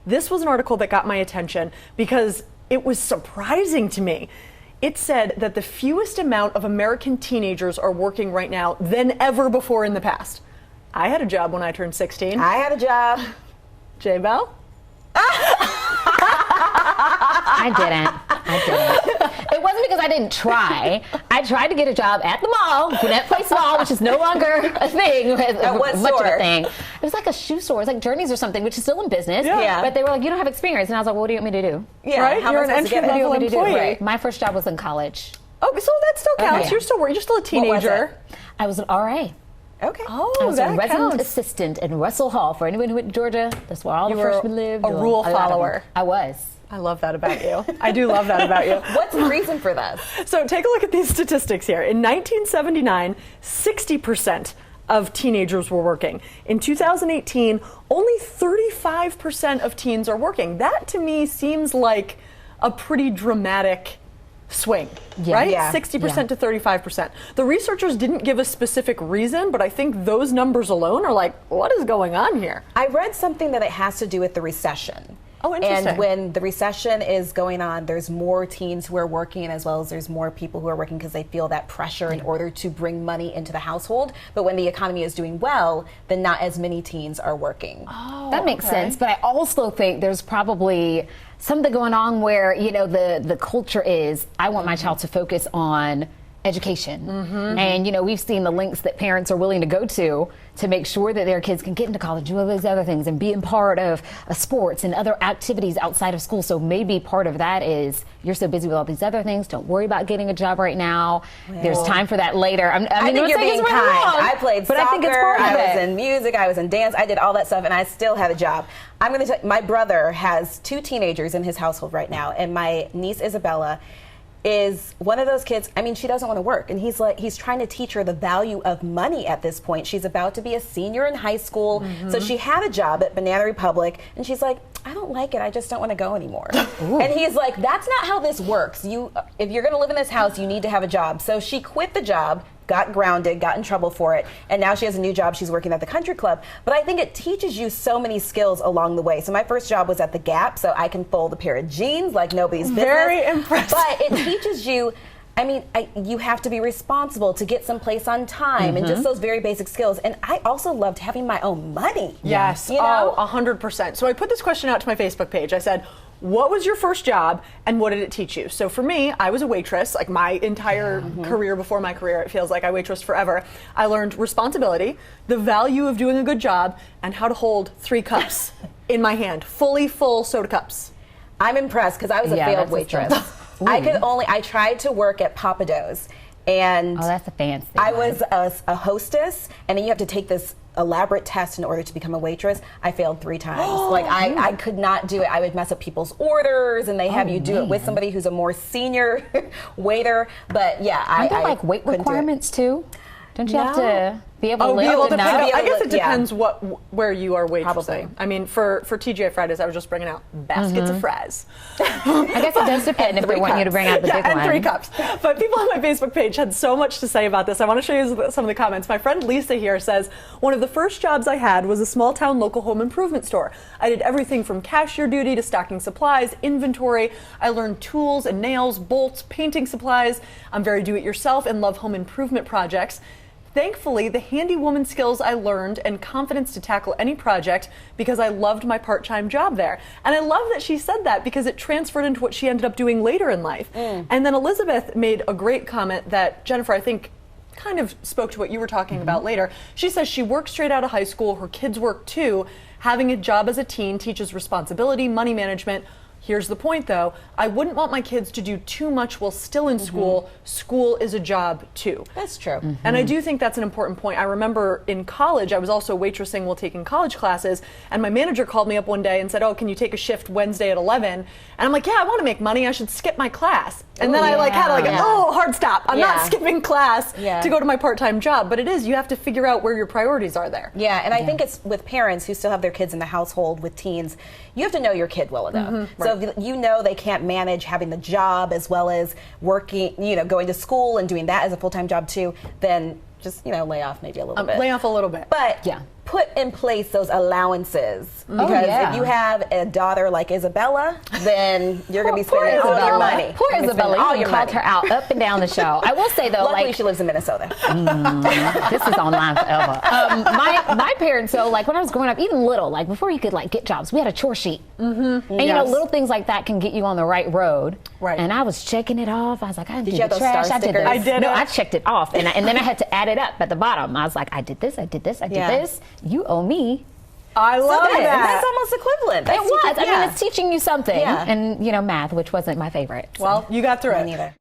This was an article that got my attention because it was surprising to me. It said that the fewest amount of American teenagers are working right now than ever before in the past. I had a job when I turned 16. I had a job. J Bell? I didn't. It wasn't because I didn't try. I tried to get a job at the mall, Gwinnett Place Mall, which is no longer a thing. At what much store? Of a thing. It was like a shoe store. It was like Journeys or something, which is still in business. Yeah. But they were like, you don't have experience. And I was like, well, what do you want me to do? Yeah, Right? how am You're I an supposed to get it? entry-level What do you want me to do? employee. Right. My first job was in college. Oh, so that still counts. Okay. You're still a teenager. I was an RA. Okay. Oh, I was a that resident counts. assistant in Russell Hall. For anyone who went to Georgia, that's where all You the were freshmen lived. a rule lot of them. follower. I was. I love that about you. I do love that about you. What's the reason for this? So take a look at these statistics here. In 1979, 60% of teenagers were working. In 2018, only 35% of teens are working. That to me seems like a pretty dramatic swing, Yeah. right? Yeah. 60% to 35%. The researchers didn't give a specific reason, but I think those numbers alone are like, what is going on here? I read something that it has to do with the recession. Oh, interesting. And when the recession is going on, there's more teens who are working, as well as there's more people who are working because they feel that pressure in order to bring money into the household. But when the economy is doing well, then not as many teens are working. That makes sense, but I also think there's probably something going on where, you know, the culture is, I want my child to focus on education. And, you know, we've seen the links that parents are willing to go to make sure that their kids can get into college, do all those other things, and be a part of sports and other activities outside of school. So maybe part of that is you're so busy with all these other things, don't worry about getting a job right now. There's time for that later. I think you're being kind. I played but soccer, I think it's part of I it. was in music, I was in dance, I did all that stuff, and I still had a job. I'm going to tell you, my brother has 2 teenagers in his household right now, and my niece Isabella is one of those kids. I mean, she doesn't want to work, and he's trying to teach her the value of money at this point. She's about to be a senior in high school, so she had a job at Banana Republic, and she's like, I don't like it. I just don't want to go anymore. And he's like, that's not how this works. If you're going to live in this house, you need to have a job. So she quit the job, got grounded, got in trouble for it, and now she has a new job. She's working at the country club. But I think it teaches you so many skills along the way. So my first job was at the Gap, so I can fold a pair of jeans like nobody's business. Very impressive. But it teaches you, I mean, you have to be responsible to get someplace on time and just those very basic skills. And I also loved having my own money. Yes, You know? 100%. So I put this question out to my Facebook page. I said, what was your first job and what did it teach you? So for me, I was a waitress, like my entire career before my career. It feels like I waitressed forever. I learned responsibility, the value of doing a good job, and how to hold 3 cups in my hand, fully full soda cups. I'm impressed because I was a Yeah, failed that's waitress. a I tried to work at Papa Do's, and Oh, that's a fancy I one. was a hostess, and then you have to take this elaborate test in order to become a waitress. I failed 3 times. Like I could not do it. I would mess up people's orders, and they have you do it with somebody who's a more senior waiter. But yeah, Aren't there like weight couldn't do it. requirements too? Don't you have No. to be able to Be lift able to enough? pick up. Be I able guess to- it depends where you are waitressing. Probably. I mean, for TGI Fridays, I was just bringing out baskets of fries. I guess it does depend if they 3 want you to cups. bring out the big and one. 3 cups. But people on my Facebook page had so much to say about this. I want to show you some of the comments. My friend Lisa here says, one of the first jobs I had was a small town local home improvement store. I did everything from cashier duty to stocking supplies, inventory. I learned tools and nails, bolts, painting supplies. I'm very do-it-yourself and love home improvement projects. Thankfully, the handy woman skills I learned and confidence to tackle any project because I loved my part-time job there. And I love that she said that because it transferred into what she ended up doing later in life. And then Elizabeth made a great comment that, Jennifer, I think kind of spoke to what you were talking about later. She says she worked straight out of high school. Her kids work too. Having a job as a teen teaches responsibility, money management. Here's the point, though. I wouldn't want my kids to do too much while still in school. School is a job, too. That's true. And I do think that's an important point. I remember in college, I was also waitressing while taking college classes, and my manager called me up one day and said, oh, can you take a shift Wednesday at 11? And I'm like, yeah, I want to make money. I should skip my class. And then I had hard stop. I'm not skipping class to go to my part-time job. But it is, you have to figure out where your priorities are there. Yeah, and I think it's with parents who still have their kids in the household with teens, you have to know your kid well enough. So if you know they can't manage having the job as well as working, going to school and doing that as a full-time job too, then just, lay off maybe a little bit. Lay off a little bit. But put in place those allowances, because yeah. if you have a daughter like Isabella, then you're going to be spending all your money. Poor You're gonna be Isabella. spending all You your called money. her out up and down the show. I will say though, Luckily, like she lives in Minnesota. this is online forever. My parents, so like when I was growing up, even little, like before you could like get jobs, we had a chore sheet. And you know, Yes. little things like that can get you on the right road. Right. And I was checking it off. I was like, I did you have the those trash. star I did stickers? this. I did No, it. I checked it off, and then I had to add it up at the bottom. I was like, I did this. I did this. I did Yeah. this. You owe me. I love That's that. almost equivalent. It was. I Yeah. mean, it's teaching you something. Yeah. And you know, math, which wasn't my favorite. So. Well, you got through Me it. neither.